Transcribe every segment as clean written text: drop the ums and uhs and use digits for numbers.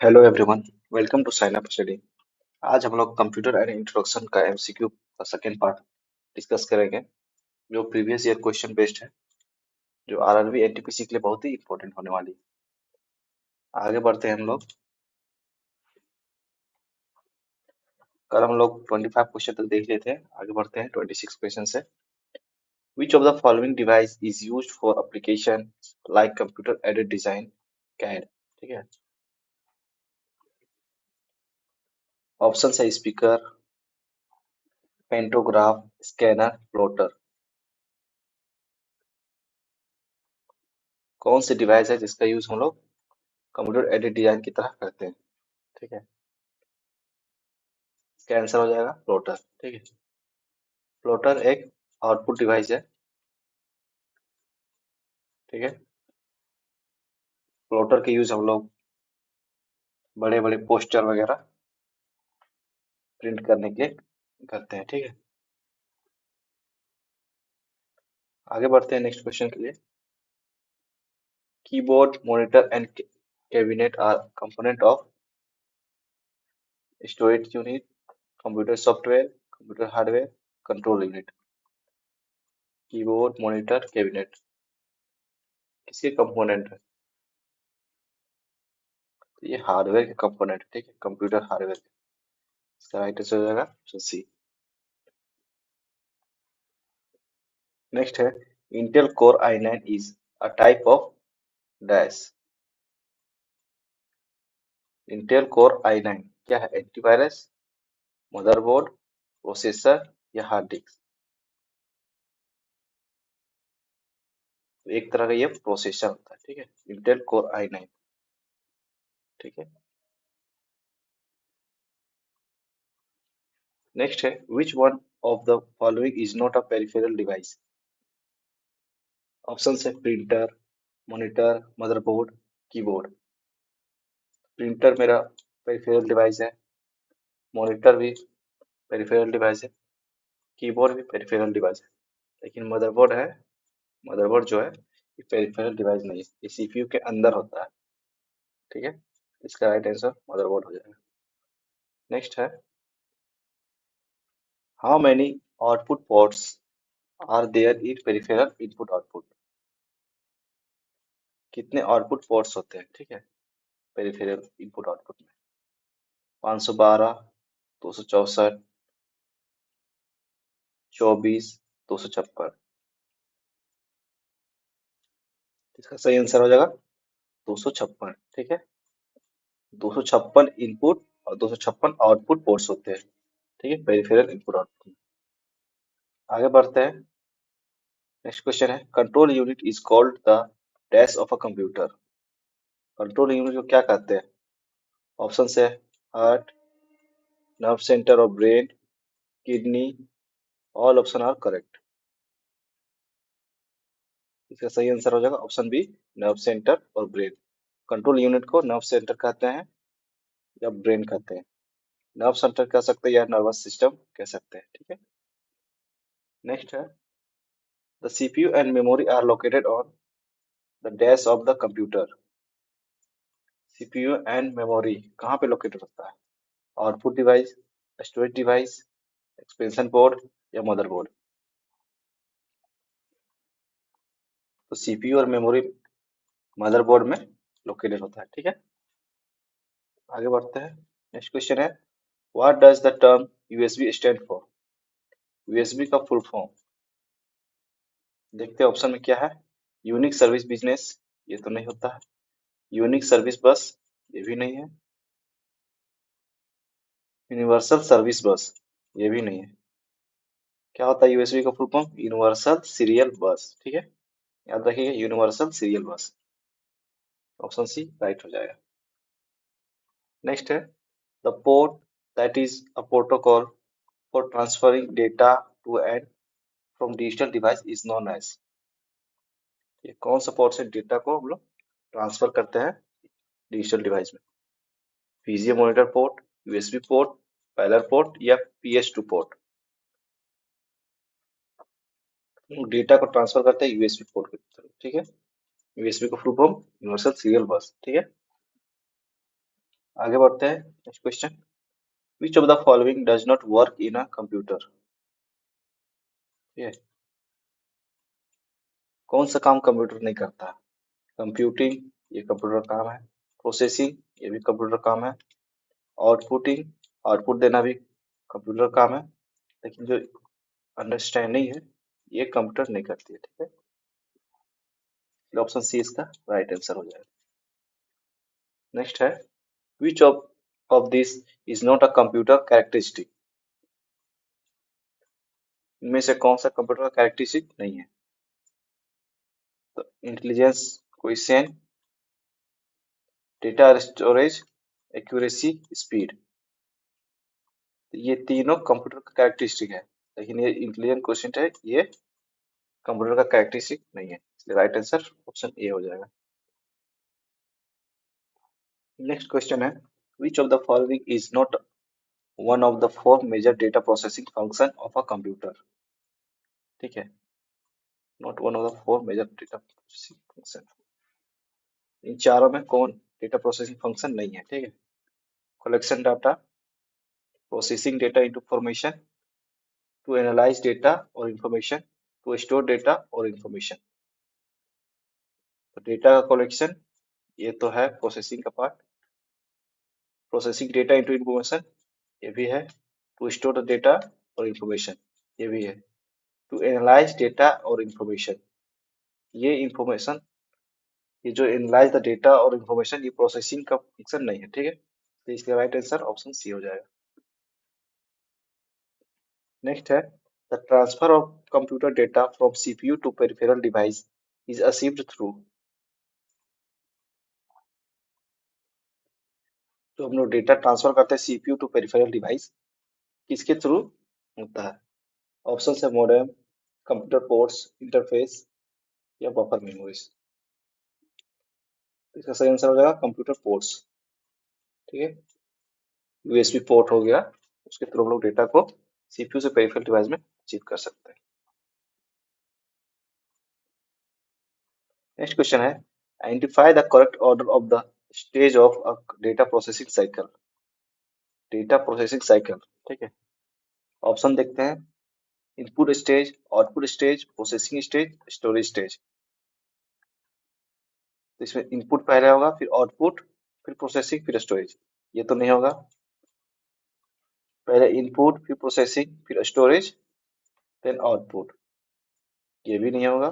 Hello everyone, welcome to sign up study. आज हम लोग कंप्यूटर एंड इंट्रोडक्शन का एमसीक्यू का सेकेंड पार्ट डिस्कस करेंगे, जो प्रीवियस ईयर क्वेश्चन बेस्ड है, जो आरआरबी एनटीपीसी के लिए बहुत ही इंपॉर्टेंट होने वाली है। आगे बढ़ते हैं हम लोग। कल हम लोग 25 क्वेश्चन तक देख लिए थे। आगे बढ़ते हैं 26 क्वेश्चन से। Which of the following device is used for application like computer aided design CAD. ठीक है। ऑप्शन है स्पीकर, पेंटोग्राफ, स्कैनर, प्लॉटर। कौन सी डिवाइस है जिसका यूज हम लोग कंप्यूटर एडेड डिजाइन की तरह करते हैं। ठीक है। इसका आंसर हो जाएगा प्लॉटर। ठीक है। प्लॉटर एक आउटपुट डिवाइस है। ठीक है। प्लॉटर के यूज हम लोग बड़े बड़े पोस्टर वगैरह प्रिंट करने के लिए करते हैं। ठीक है। आगे बढ़ते हैं नेक्स्ट क्वेश्चन के लिए। Keyboard, monitor and cabinet R component of storage unit, computer software, computer hardware, control unit. Keyboard, monitor, cabinet किसके कंपोनेंट है? तो ये हार्डवेयर के कंपोनेंट है। ठीक है। Computer hardware. इसका राइट आंसर हो जाएगा ऑप्शन सी। नेक्स्ट है Intel core i9 is a type of dash. Intel core i9 क्या है? एंटीवायरस, मदरबोर्ड, प्रोसेसर या हार्ड डिस्क। तो एक तरह का ये प्रोसेसर होता है। ठीक है। Intel core i9। ठीक है। नेक्स्ट है which one of the following is not a peripheral device. Option है printer, monitor, motherboard, keyboard. Printer मेरा पेरिफेरल डिवाइस है, मॉनिटर भी पेरिफेरल डिवाइस है, कीबोर्ड भी पेरिफेरल डिवाइस है। लेकिन मदरबोर्ड है, मदरबोर्ड जो है ये पेरिफेरल डिवाइस नहीं है, ये सीपीयू के अंदर होता है। ठीक है। इसका राइट आंसर मदरबोर्ड हो जाएगा। नेक्स्ट है how many output ports are there in peripheral input output. कितने आउटपुट पोर्ट्स होते हैं? ठीक है। पेरिफेरल इनपुट आउटपुट में 512, 264, 24, 256। इसका सही आंसर हो जाएगा 256। ठीक है। 256 इनपुट और 256 आउटपुट पोर्ट्स होते हैं। ठीक है। Peripheral input output. आगे बढ़ते हैं। नेक्स्ट क्वेश्चन है control unit is called the dash of a computer. Control unit को क्या कहते हैं? ऑप्शन है हार्ट, नर्व सेंटर और brain, kidney. All option are correct. इसका सही आंसर हो जाएगा ऑप्शन बी, नर्व सेंटर और ब्रेन। कंट्रोल यूनिट को नर्व सेंटर कहते हैं या ब्रेन कहते हैं। नर्व सेंटर कह सकते हैं या नर्वस सिस्टम कह सकते हैं। ठीक है। नेक्स्ट है the CPU and memory are located on the dash of the computer. CPU and memory कहाँ पे लोकेटेड होता है? Output device, storage device, expansion board या मदरबोर्ड। तो सीपीयू और मेमोरी मदरबोर्ड में लोकेटेड होता है। ठीक है। आगे बढ़ते हैं। नेक्स्ट क्वेश्चन है what does the term USB stand for. USB का फुल फॉर्म देखते हैं ऑप्शन में क्या है। यूनिक सर्विस बिजनेस, ये तो नहीं होता है। यूनिक सर्विस बस, ये भी नहीं है। यूनिवर्सल सर्विस बस, ये भी नहीं है। क्या होता है यूएसबी का फुल फॉर्म? यूनिवर्सल सीरियल बस। ठीक है। याद रखिएगा universal serial bus. Option C right हो जाएगा। नेक्स्ट है the port that is a protocol for transferring data to and from digital device is known as. ये कौन सा पोर्ट से डेटा को हम लोग ट्रांसफर करते हैं डिजिटल डिवाइस में? PCA monitor port, USB port, parallel port या पीएस2 पोर्ट। डेटा को ट्रांसफर करते हैं यूएसबी पोर्ट की तरफ। ठीक है। यूएसबी का फुल फॉर्म यूनिवर्सल सीरियल बस। ठीक है। आगे बढ़ते हैं। Next question, which of the following does not work in a computer? ये कौन सा काम कंप्यूटर नहीं करता? कंप्यूटिंग, ये कंप्यूटर काम है। प्रोसेसिंग, ये भी कंप्यूटर काम है। आउटपुटिंग, आउटपुट देना भी कंप्यूटर काम है। लेकिन जो अंडरस्टैंडिंग है, ये कंप्यूटर नहीं करती है, ठीक है। ऑप्शन सी इसका राइट आंसर हो जाएगा। नेक्स्ट है, which of this is not a computer characteristic? इनमें से कौन सा कंप्यूटर का कैरेक्टरिस्टिक नहीं है? तो intelligence, question, data storage, accuracy, speed. ये तीनों कंप्यूटर का कैरेक्टरिस्टिक है, लेकिन ये इंटेलिजेंट क्वेश्चन है, ये कंप्यूटर का कैरेक्टरिस्टिक नहीं है, इसलिए राइट आंसर ऑप्शन ए हो जाएगा। नेक्स्ट क्वेश्चन है, which of the following is not one of the four major data processing function of a computer? ठीक है, not one of the four major data processing function. इन चारों में कौन data processing function नहीं है? ठीक है, collection data, processing data into formation, to analyse data और इंफॉर्मेशन, टू स्टोर डेटा और इंफॉर्मेशन। तो डेटा का कलेक्शन, ये तो है प्रोसेसिंग का part. Processing data into information, ये भी है। टू स्टोर द डेटा और इंफॉर्मेशन, ये भी है। टू एनालाइज डेटा और इंफॉर्मेशन, ये इंफॉर्मेशन, ये जो एनालाइज द डेटा और इंफॉर्मेशन, ये प्रोसेसिंग का फंक्शन नहीं है, ठीक है। तो इसका राइट आंसर ऑप्शन सी हो जाएगा। नेक्स्ट है, the transfer of computer data from CPU to peripheral device is achieved through. तो हम लोग डेटा ट्रांसफर करते हैं सीपीयू टू पेरिफेरल डिवाइस, किसके थ्रू होता है? ऑप्शन है मॉडेम, कंप्यूटर पोर्ट्स, इंटरफेस, या बफर मेमोरीज। इसका सही आंसर हो जाएगा कंप्यूटर पोर्ट्स, ठीक है। यूएसबी पोर्ट हो गया, उसके थ्रू हम लोग डेटा को सीपीयू से पेरिफेरल डिवाइस में अचीव कर सकते हैं। नेक्स्ट क्वेश्चन है, identify the correct order of the stage of a data processing cycle. Data processing cycle, ठीक है। ऑप्शन देखते हैं, input stage, output stage, processing stage, storage stage. तो इसमें इनपुट पहले होगा, फिर आउटपुट, फिर प्रोसेसिंग, फिर स्टोरेज। ये तो नहीं होगा। पहले इनपुट, फिर प्रोसेसिंग, फिर स्टोरेज, देन आउटपुट। ये भी नहीं होगा।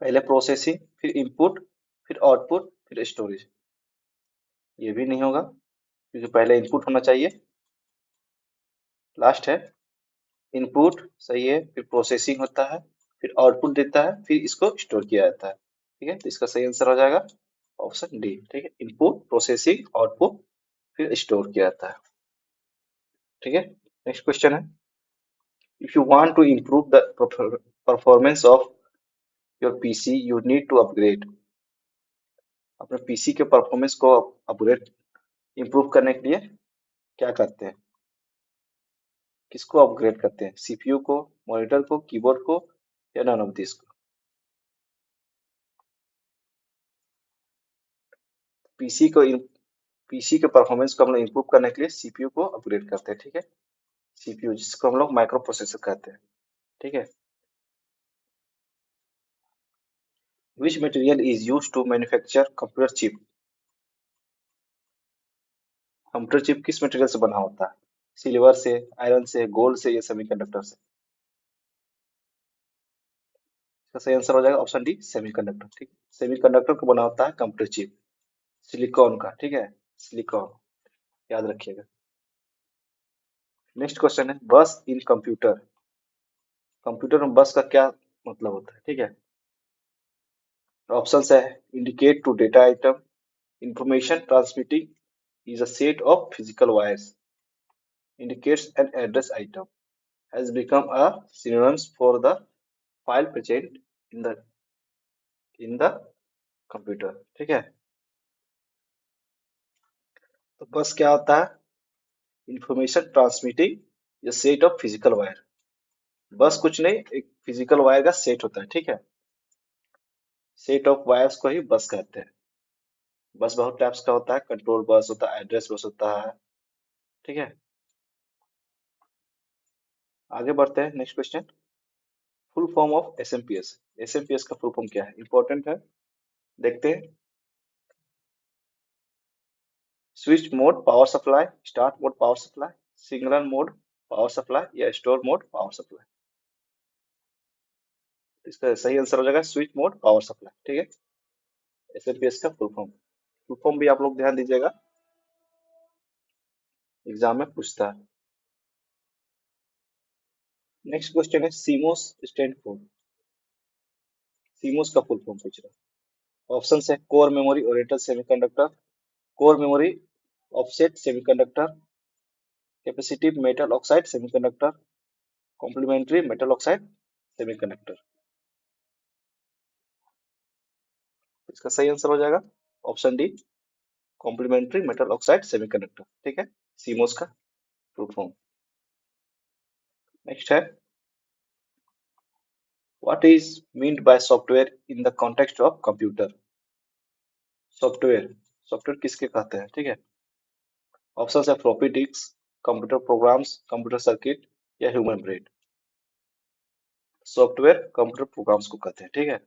पहले प्रोसेसिंग, फिर इनपुट, फिर आउटपुट, फिर स्टोरेज। ये भी नहीं होगा, क्योंकि पहले इनपुट होना चाहिए। लास्ट है, इनपुट सही है, फिर प्रोसेसिंग होता है, फिर आउटपुट देता है, फिर इसको स्टोर किया जाता है, ठीक है। तो इसका सही आंसर हो जाएगा ऑप्शन डी, ठीक है। इनपुट, प्रोसेसिंग, आउटपुट, फिर स्टोर किया जाता है, ठीक है। नेक्स्ट क्वेश्चन है, if you want to improve the performance of your PC you need to upgrade. अपने पीसी के परफॉर्मेंस को अपग्रेड, इंप्रूव करने के लिए क्या करते हैं? किसको अपग्रेड करते हैं? सीपीयू को, मॉनिटर को, कीबोर्ड को, या नन ऑफ दिस को? पीसी को, पीसी के परफॉर्मेंस को हम लोग इंप्रूव करने के लिए सीपीयू को अपग्रेड करते हैं, ठीक है। सीपीयू जिसको हम लोग माइक्रो प्रोसेसर कहते हैं, ठीक है। Which material is use to manufacture computer chip? Computer chip किस मटेरियल से बना होता है? सिल्वर से, आयरन से, गोल्ड से, या सेमीकंडक्टर से? इसका सही आंसर हो जाएगा ऑप्शन डी, सेमीकंडक्टर, ठीक है। सेमीकंडक्टर को बना होता है कंप्यूटर चिप, सिलिकॉन का, ठीक है, सिलिकॉन, याद रखिएगा। नेक्स्ट क्वेश्चन है, बस इन कंप्यूटर। कंप्यूटर में बस का क्या मतलब होता है? ठीक है, ऑप्शन है, indicate to data item, information transmitting is a set of physical wires, indicates an address item, has become a synonyms for the file present in the computer, ठीक है। तो बस क्या होता है? इंफॉर्मेशन ट्रांसमिटिंग या सेट ऑफ फिजिकल वायर। बस कुछ नहीं, एक फिजिकल वायर का सेट होता है, ठीक है। सेट ऑफ वायर्स को ही बस कहते हैं। बस बहुत टाइप्स का होता है, कंट्रोल बस होता है, एड्रेस बस होता है। ठीक है, आगे बढ़ते हैं, next question. Full form of SMPS. SMPS का फुल फॉर्म क्या है, इंपॉर्टेंट है, देखते हैं। Switch mode power supply, start mode power supply, signal mode power supply या स्टोर मोड पावर सप्लाई। इसका सही आंसर हो जाएगा स्विच मोड पावर सप्लाई। ठीक है, एसएमपीएस का फुल फॉर्म भी आप लोग ध्यान दीजिएगा, एग्जाम में पूछता है। नेक्स्ट क्वेश्चन है सीमोस स्टैंड फॉर। सीमोस का फुल फॉर्म पूछ रहा है। ऑप्शन है core memory oriented semiconductor, core memory offset semiconductor, capacitive metal oxide semiconductor, complementary metal oxide semiconductor. इसका सही आंसर हो जाएगा option D, complementary metal oxide semiconductor. ठीक है, सीमोस का फुल फॉर्म। नेक्स्ट है, what is meant by software in the context of computer. Software, software किसके कहते हैं, ठीक है। ऑप्शन है floppy disk, computer programs, computer circuit या human brain. Software computer programs को कहते हैं, ठीक है।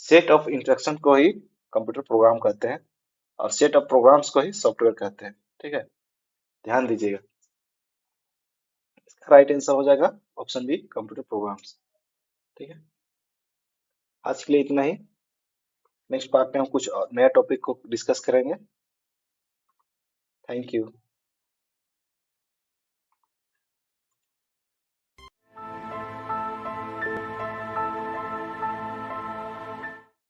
सेट ऑफ इंस्ट्रक्शन को ही कंप्यूटर प्रोग्राम कहते हैं और सेट ऑफ प्रोग्राम्स को ही सॉफ्टवेयर कहते हैं। ठीक है, ध्यान दीजिएगा, इसका राइट आंसर हो जाएगा ऑप्शन बी, कंप्यूटर प्रोग्राम्स। ठीक है, आज के लिए इतना ही। नेक्स्ट पार्ट में हम कुछ और नया टॉपिक को डिस्कस करेंगे। Thank you.